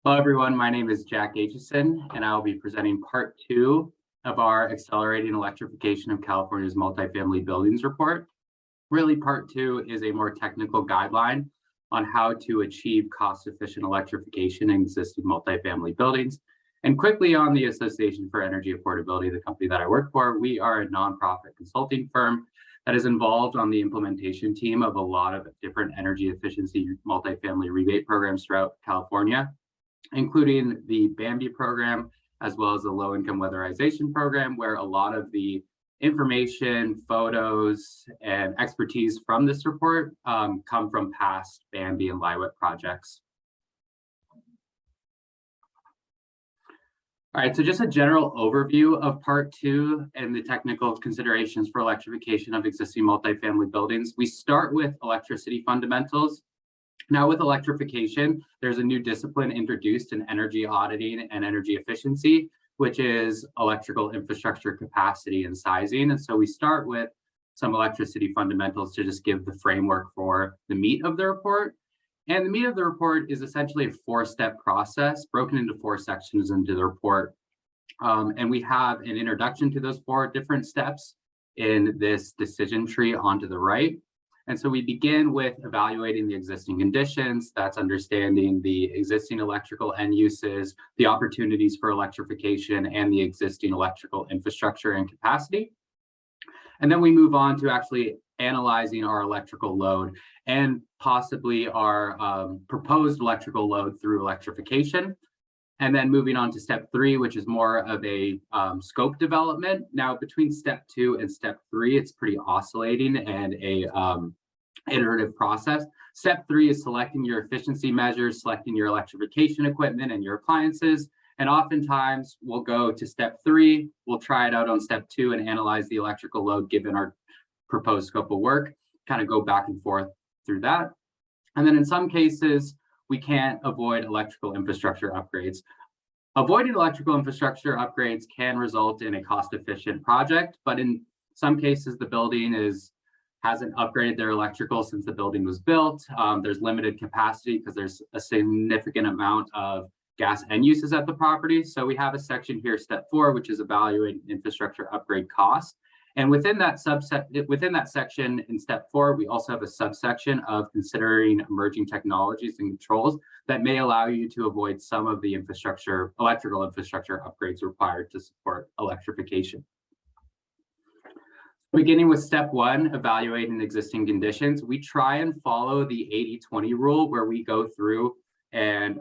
Hello, everyone. My name is Jack Aitchison, and I will be presenting part 2 of our Accelerating Electrification of California's Multifamily Buildings report. Really, part 2 is a more technical guideline on how to achieve cost-efficient electrification in existing multifamily buildings. And quickly on the Association for Energy Affordability, the company that I work for, we are a nonprofit consulting firm that is involved on the implementation team of a lot of different energy efficiency multifamily rebate programs throughout California, including the BAMBI program, as well as the low-income weatherization program, where a lot of the information, photos, and expertise from this report come from past BAMBI and LIWIP projects. All right, so just a general overview of part 2 and the technical considerations for electrification of existing multifamily buildings. We start with electricity fundamentals. Now, with electrification, there's a new discipline introduced in energy auditing and energy efficiency, which is electrical infrastructure capacity and sizing. And so we start with some electricity fundamentals to just give the framework for the meat of the report. And the meat of the report is essentially a 4-step process broken into 4 sections into the report. And we have an introduction to those 4 different steps in this decision tree onto the right. And so we begin with evaluating the existing conditions. That's understanding the existing electrical end uses, the opportunities for electrification, and the existing electrical infrastructure and capacity. And then we move on to actually analyzing our electrical load and possibly our proposed electrical load through electrification. And then moving on to step 3, which is more of a scope development. Now, between step 2 and step 3, it's pretty oscillating and a iterative process. Step 3 is selecting your efficiency measures, selecting your electrification equipment and your appliances. And oftentimes we'll go to step 3, we'll try it out on step 2 and analyze the electrical load given our proposed scope of work, kind of go back and forth through that. And then in some cases, we can't avoid electrical infrastructure upgrades. Avoiding electrical infrastructure upgrades can result in a cost-efficient project, but in some cases, the building hasn't upgraded their electrical since the building was built. There's limited capacity because there's a significant amount of gas end uses at the property. So we have a section here, step 4, which is evaluating infrastructure upgrade costs. And within that section in step 4, we also have a subsection of considering emerging technologies and controls that may allow you to avoid some of the electrical infrastructure upgrades required to support electrification. Beginning with step 1, evaluating existing conditions, we try and follow the 80-20 rule, where we go through and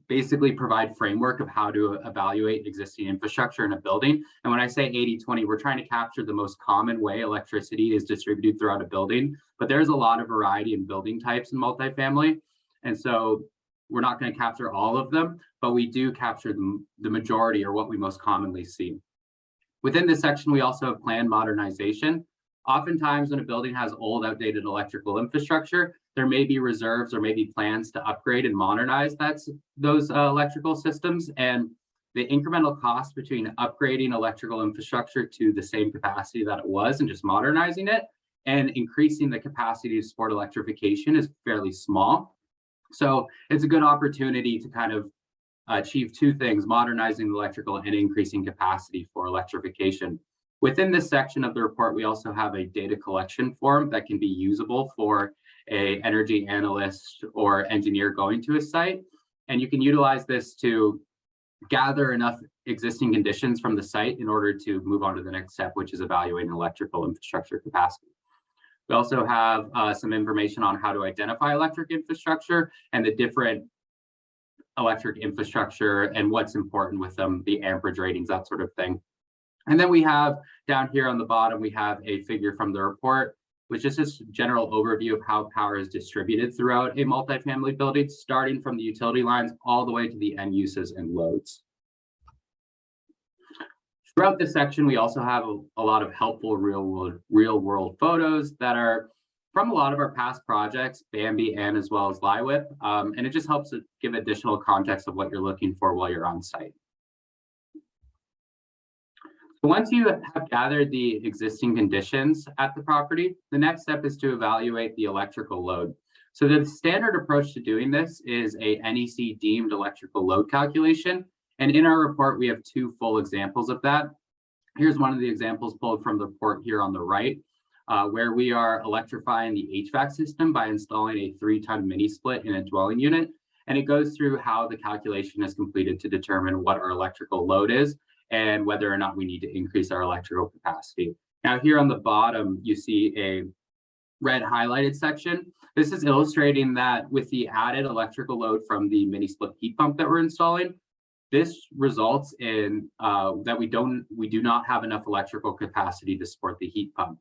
basically provide framework of how to evaluate existing infrastructure in a building. And when I say 80-20, we're trying to capture the most common way electricity is distributed throughout a building, but there's a lot of variety in building types in multifamily. And so we're not going to capture all of them, but we do capture the majority or what we most commonly see. Within this section, we also have planned modernization. Oftentimes when a building has old, outdated electrical infrastructure, there may be reserves or maybe plans to upgrade and modernize those electrical systems. And the incremental cost between upgrading electrical infrastructure to the same capacity that it was and just modernizing it and increasing the capacity to support electrification is fairly small. So it's a good opportunity to kind of achieve 2 things: modernizing electrical and increasing capacity for electrification. Within this section of the report, we also have a data collection form that can be usable for an energy analyst or engineer going to a site. And you can utilize this to gather enough existing conditions from the site in order to move on to the next step, which is evaluating electrical infrastructure capacity. We also have some information on how to identify electric infrastructure and the different electric infrastructure and what's important with them, the amperage ratings, that sort of thing. And then we have down here on the bottom, we have a figure from the report, which is just a general overview of how power is distributed throughout a multifamily building, starting from the utility lines all the way to the end uses and loads. Throughout this section, we also have a lot of helpful real world photos that are from a lot of our past projects, BAMBI and as well as LIWIP, and it just helps to give additional context of what you're looking for while you're on site. Once you have gathered the existing conditions at the property, the next step is to evaluate the electrical load. So the standard approach to doing this is a NEC deemed electrical load calculation. And in our report, we have 2 full examples of that. Here's one of the examples pulled from the report here on the right, where we are electrifying the HVAC system by installing a 3-ton mini split in a dwelling unit. And it goes through how the calculation is completed to determine what our electrical load is and whether or not we need to increase our electrical capacity. Now here on the bottom, you see a red highlighted section. This is illustrating that with the added electrical load from the mini split heat pump that we're installing, this results in that we do not have enough electrical capacity to support the heat pump.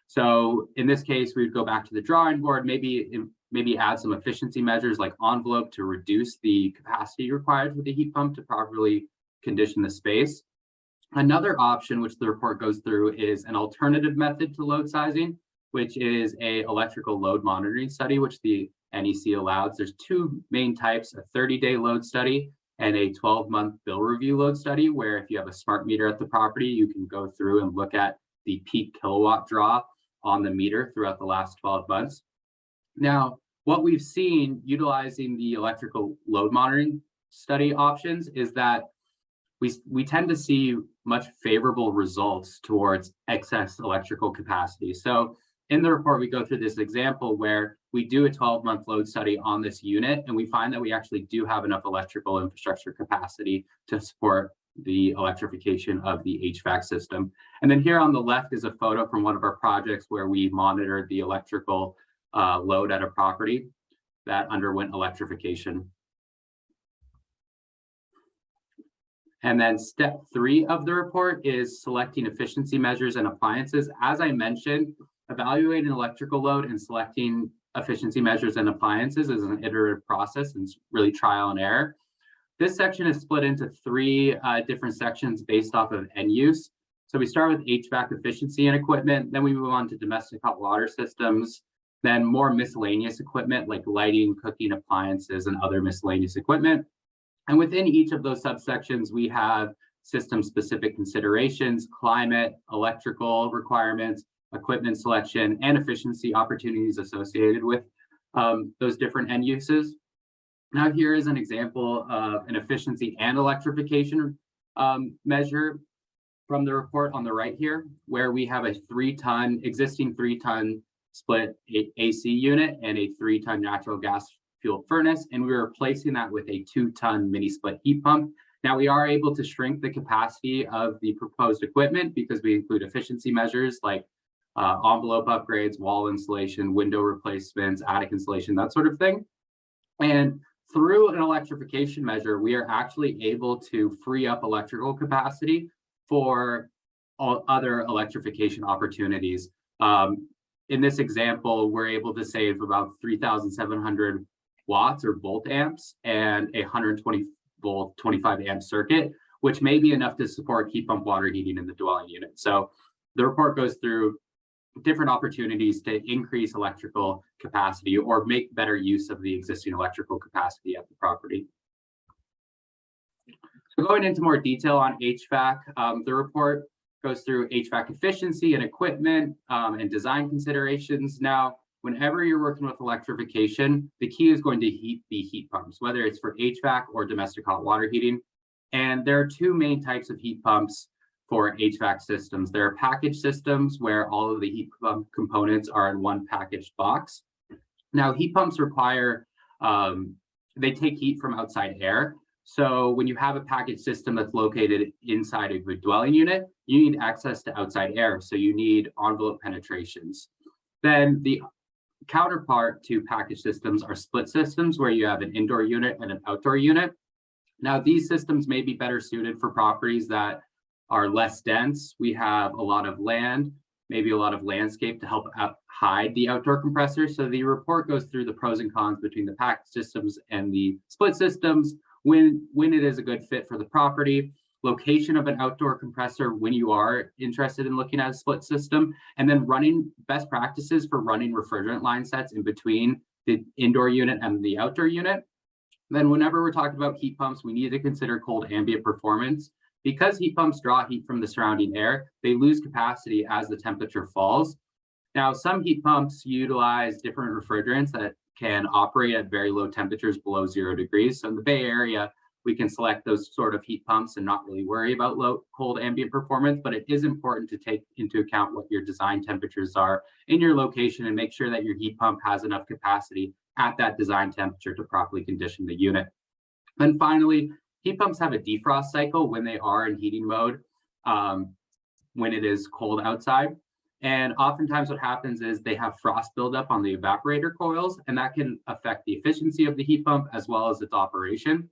So in this case, we'd go back to the drawing board, maybe add some efficiency measures like envelope to reduce the capacity required for the heat pump to properly condition the space. Another option, which the report goes through, is an alternative method to load sizing, which is a electrical load monitoring study, which the NEC allows. There's 2 main types, a 30-day load study and a 12-month bill review load study, where if you have a smart meter at the property, you can go through and look at the peak kilowatt draw on the meter throughout the last 12 months. Now, what we've seen utilizing the electrical load monitoring study options is that we tend to see much favorable results towards excess electrical capacity. So in the report, we go through this example where we do a 12-month load study on this unit, and we find that we actually do have enough electrical infrastructure capacity to support the electrification of the HVAC system. And then here on the left is a photo from one of our projects where we monitored the electrical load at a property that underwent electrification. And then step 3 of the report is selecting efficiency measures and appliances. As I mentioned, evaluating electrical load and selecting efficiency measures and appliances is an iterative process and it's really trial and error. This section is split into 3 different sections based off of end use. So we start with HVAC efficiency and equipment, then we move on to domestic hot water systems, then more miscellaneous equipment like lighting, cooking appliances, and other miscellaneous equipment. And within each of those subsections, we have system-specific considerations, climate, electrical requirements, equipment selection, and efficiency opportunities associated with those different end uses. Now, here is an example of an efficiency and electrification measure from the report on the right here, where we have a existing 3-ton split AC unit and a 3-ton natural gas fuel furnace, and we were replacing that with a 2-ton mini split heat pump. Now we are able to shrink the capacity of the proposed equipment because we include efficiency measures like envelope upgrades, wall insulation, window replacements, attic insulation, that sort of thing. And through an electrification measure, we are actually able to free up electrical capacity for all other electrification opportunities. In this example, we're able to save about 3,700 watts or volt amps and a 120 volt 25 amp circuit, which may be enough to support heat pump water heating in the dwelling unit. So the report goes through different opportunities to increase electrical capacity or make better use of the existing electrical capacity at the property. So going into more detail on HVAC, the report goes through HVAC efficiency and equipment and design considerations. Now, whenever you're working with electrification, the key is going to be heat pumps, whether it's for HVAC or domestic hot water heating. And there are 2 main types of heat pumps for HVAC systems. There are package systems where all of the heat pump components are in one packaged box. Now, heat pumps require, they take heat from outside air. So when you have a package system that's located inside of a dwelling unit, you need access to outside air. So you need envelope penetrations. Then the counterpart to package systems are split systems where you have an indoor unit and an outdoor unit. Now, these systems may be better suited for properties that are less dense. We have a lot of land, maybe a lot of landscape to help hide the outdoor compressor. So the report goes through the pros and cons between the package systems and the split systems, when it is a good fit for the property, location of an outdoor compressor when you are interested in looking at a split system, and then running best practices for running refrigerant line sets in between the indoor unit and the outdoor unit. Then whenever we're talking about heat pumps, we need to consider cold ambient performance. Because heat pumps draw heat from the surrounding air, they lose capacity as the temperature falls. Now, some heat pumps utilize different refrigerants that can operate at very low temperatures below 0 degrees. So in the Bay Area, we can select those sort of heat pumps and not really worry about low cold ambient performance, but it is important to take into account what your design temperatures are in your location and make sure that your heat pump has enough capacity at that design temperature to properly condition the unit. And finally, heat pumps have a defrost cycle when they are in heating mode, when it is cold outside. And oftentimes what happens is they have frost buildup on the evaporator coils, and that can affect the efficiency of the heat pump as well as its operation.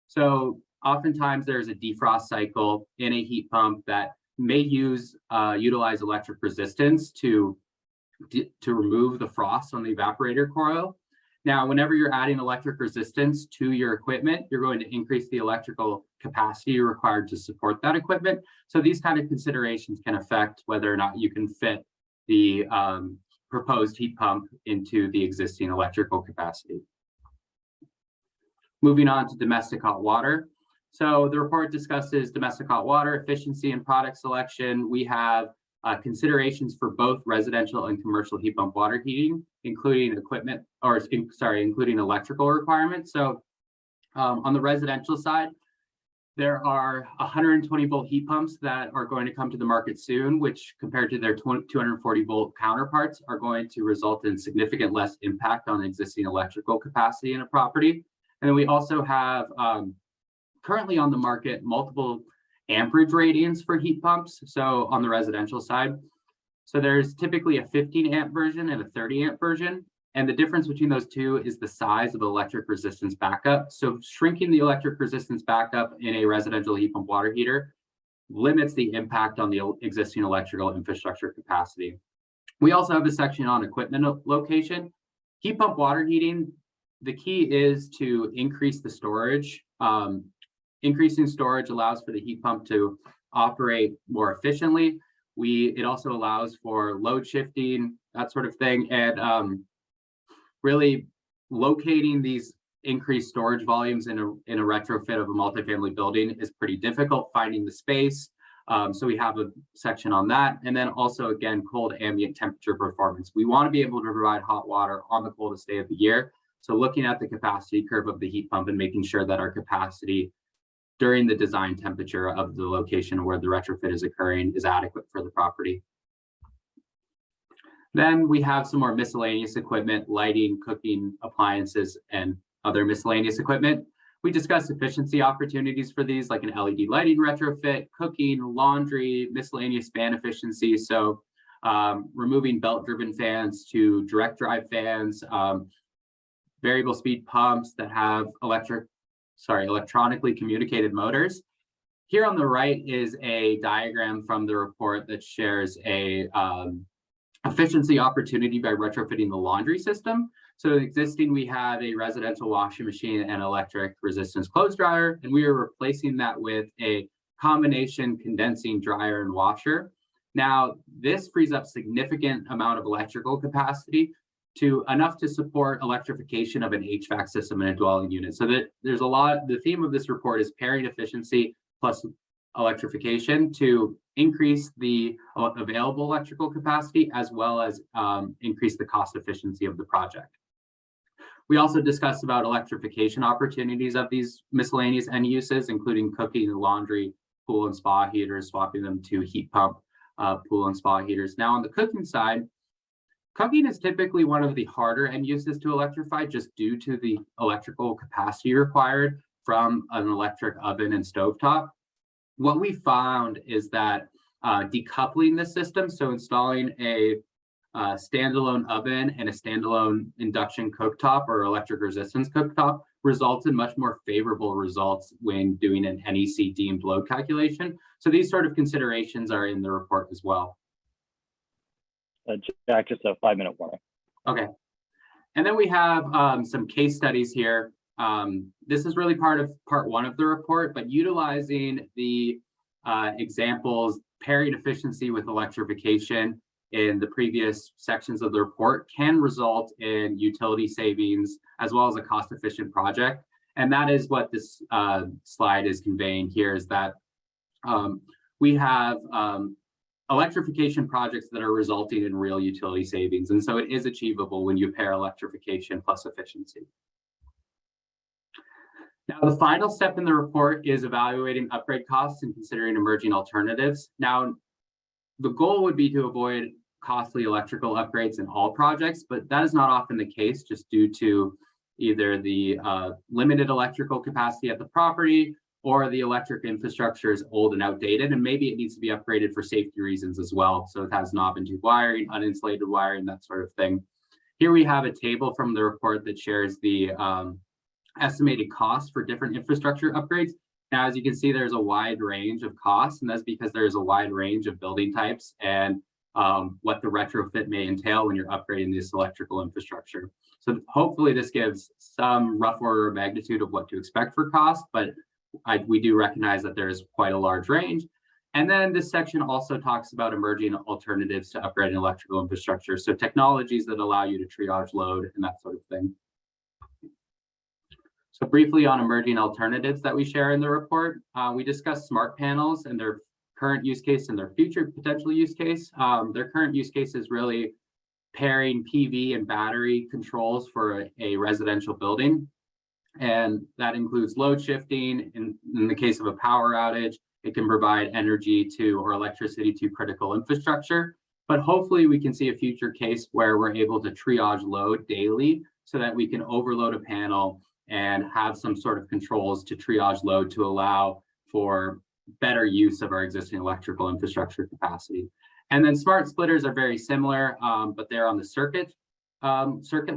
So oftentimes there's a defrost cycle in a heat pump that may utilize electric resistance to remove the frost on the evaporator coil. Now, whenever you're adding electric resistance to your equipment, you're going to increase the electrical capacity required to support that equipment. So these kind of considerations can affect whether or not you can fit the proposed heat pump into the existing electrical capacity. Moving on to domestic hot water. So the report discusses domestic hot water efficiency and product selection. We have considerations for both residential and commercial heat pump water heating, including including electrical requirements. So on the residential side, there are 120 volt heat pumps that are going to come to the market soon, which compared to their 240 volt counterparts are going to result in significant less impact on existing electrical capacity in a property. And then we also have currently on the market multiple amperage ratings for heat pumps. So on the residential side, so there's typically a 15 amp version and a 30 amp version. And the difference between those two is the size of the electric resistance backup. So shrinking the electric resistance backup in a residential heat pump water heater limits the impact on the existing electrical infrastructure capacity. We also have a section on equipment location. Heat pump water heating, the key is to increase the storage. Increasing storage allows for the heat pump to operate more efficiently. It also allows for load shifting, that sort of thing, and really locating these increased storage volumes in a retrofit of a multifamily building is pretty difficult, finding the space. So we have a section on that. And then also, again, cold ambient temperature performance. We want to be able to provide hot water on the coldest day of the year. So looking at the capacity curve of the heat pump and making sure that our capacity during the design temperature of the location where the retrofit is occurring is adequate for the property. Then we have some more miscellaneous equipment, lighting, cooking, appliances, and other miscellaneous equipment. We discussed efficiency opportunities for these, like an LED lighting retrofit, cooking, laundry, miscellaneous fan efficiency. So removing belt-driven fans to direct drive fans, variable speed pumps that have electronically communicated motors. Here on the right is a diagram from the report that shares a efficiency opportunity by retrofitting the laundry system. So existing, we have a residential washing machine and electric resistance clothes dryer, and we are replacing that with a combination condensing dryer and washer. Now, this frees up significant amount of electrical capacity to enough to support electrification of an HVAC system in a dwelling unit. So that there's a lot, the theme of this report is pairing efficiency plus electrification to increase the available electrical capacity as well as increase the cost efficiency of the project. We also discussed about electrification opportunities of these miscellaneous end uses, including cooking and laundry, pool and spa heaters, swapping them to heat pump pool and spa heaters. Now on the cooking side, cooking is typically one of the harder end uses to electrify just due to the electrical capacity required from an electric oven and stovetop. What we found is that decoupling the system, so installing a standalone oven and a standalone induction cooktop or electric resistance cooktop results in much more favorable results when doing an NEC deemed load calculation. So these sort of considerations are in the report as well. Jack, just a 5-minute warning. Okay. And then we have some case studies here. This is really part one of the report, but utilizing the examples, pairing efficiency with electrification in the previous sections of the report can result in utility savings as well as a cost-efficient project. And that is what this slide is conveying here, is that we have electrification projects that are resulting in real utility savings. And so it is achievable when you pair electrification plus efficiency. Now, the final step in the report is evaluating upgrade costs and considering emerging alternatives. Now, the goal would be to avoid costly electrical upgrades in all projects, but that is not often the case just due to either the limited electrical capacity at the property or the electric infrastructure is old and outdated, and maybe it needs to be upgraded for safety reasons as well. So it has knob and tube wiring, uninsulated wiring, that sort of thing. Here we have a table from the report that shares the estimated costs for different infrastructure upgrades. Now, as you can see, there's a wide range of costs, and that's because there's a wide range of building types and what the retrofit may entail when you're upgrading this electrical infrastructure. So hopefully this gives some rough order of magnitude of what to expect for cost, but we do recognize that there is quite a large range. And then this section also talks about emerging alternatives to upgrading electrical infrastructure. So technologies that allow you to triage load and that sort of thing. So briefly on emerging alternatives that we share in the report, we discuss smart panels and their current use case and their future potential use case. Their current use case is really pairing PV and battery controls for a residential building. And that includes load shifting. In the case of a power outage, it can provide energy to or electricity to critical infrastructure. But hopefully we can see a future case where we're able to triage load daily so that we can overload a panel and have some sort of controls to triage load to allow for better use of our existing electrical infrastructure capacity. And then smart splitters are very similar, but they're on the circuit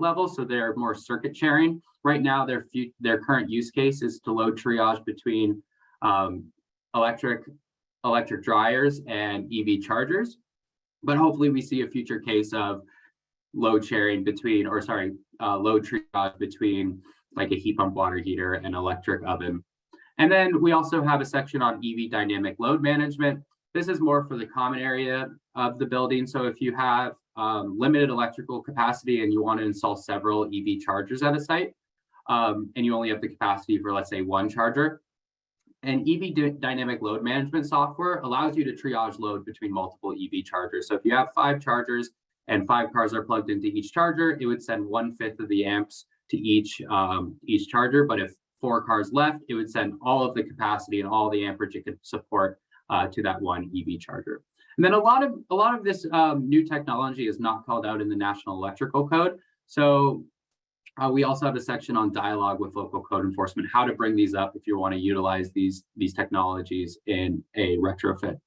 level, so they're more circuit sharing. Right now, their current use case is to load triage between electric dryers and EV chargers. But hopefully we see a future case of load sharing between, load triage between like a heat pump water heater and electric oven. And then we also have a section on EV dynamic load management. This is more for the common area of the building. So if you have limited electrical capacity and you want to install several EV chargers at a site, and you only have the capacity for, let's say, one charger, and EV dynamic load management software allows you to triage load between multiple EV chargers. So if you have 5 chargers and 5 cars are plugged into each charger, it would send 1/5 of the amps to each charger. But if 4 cars left, it would send all of the capacity and all the amperage it could support to that one EV charger. And then a lot of this new technology is not called out in the National Electrical Code. So we also have a section on dialogue with local code enforcement, how to bring these up if you want to utilize these technologies in a retrofit.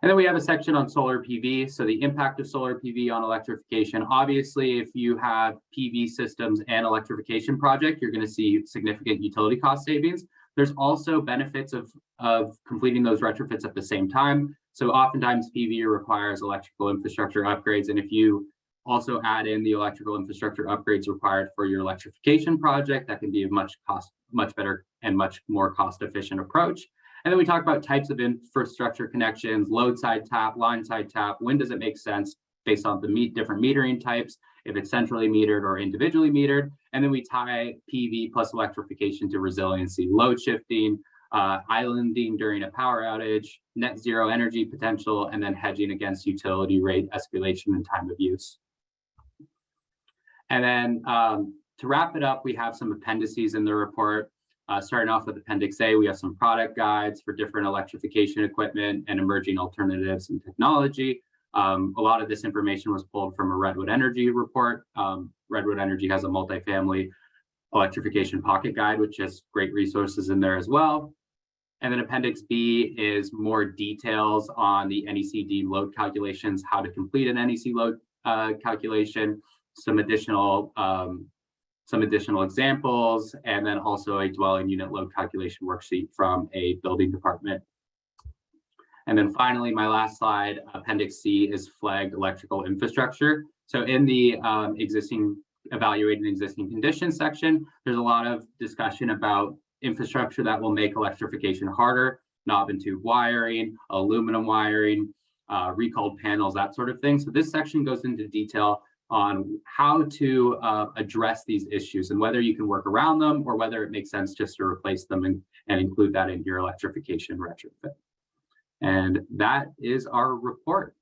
And then we have a section on solar PV. So the impact of solar PV on electrification. Obviously, if you have PV systems and electrification project, you're going to see significant utility cost savings. There's also benefits of completing those retrofits at the same time. So oftentimes PV requires electrical infrastructure upgrades. And if you also add in the electrical infrastructure upgrades required for your electrification project, that can be a much better and much more cost-efficient approach. And then we talk about types of infrastructure connections, load side tap, line side tap. When does it make sense based on the different metering types, if it's centrally metered or individually metered? And then we tie PV plus electrification to resiliency, load shifting, islanding during a power outage, net zero energy potential, and then hedging against utility rate escalation and time of use. And then to wrap it up, we have some appendices in the report. Starting off with Appendix A, we have some product guides for different electrification equipment and emerging alternatives and technology. A lot of this information was pulled from a Redwood Energy report. Redwood Energy has a multifamily electrification pocket guide, which has great resources in there as well. And then Appendix B is more details on the NECD load calculations, how to complete an NEC load calculation, some additional examples, and then also a dwelling unit load calculation worksheet from a building department. And then finally, my last slide, Appendix C, is flagged electrical infrastructure. So in the evaluating existing conditions section, there's a lot of discussion about infrastructure that will make electrification harder, knob and tube wiring, aluminum wiring, recalled panels, that sort of thing. So this section goes into detail on how to address these issues and whether you can work around them or whether it makes sense just to replace them and include that in your electrification retrofit. And that is our report.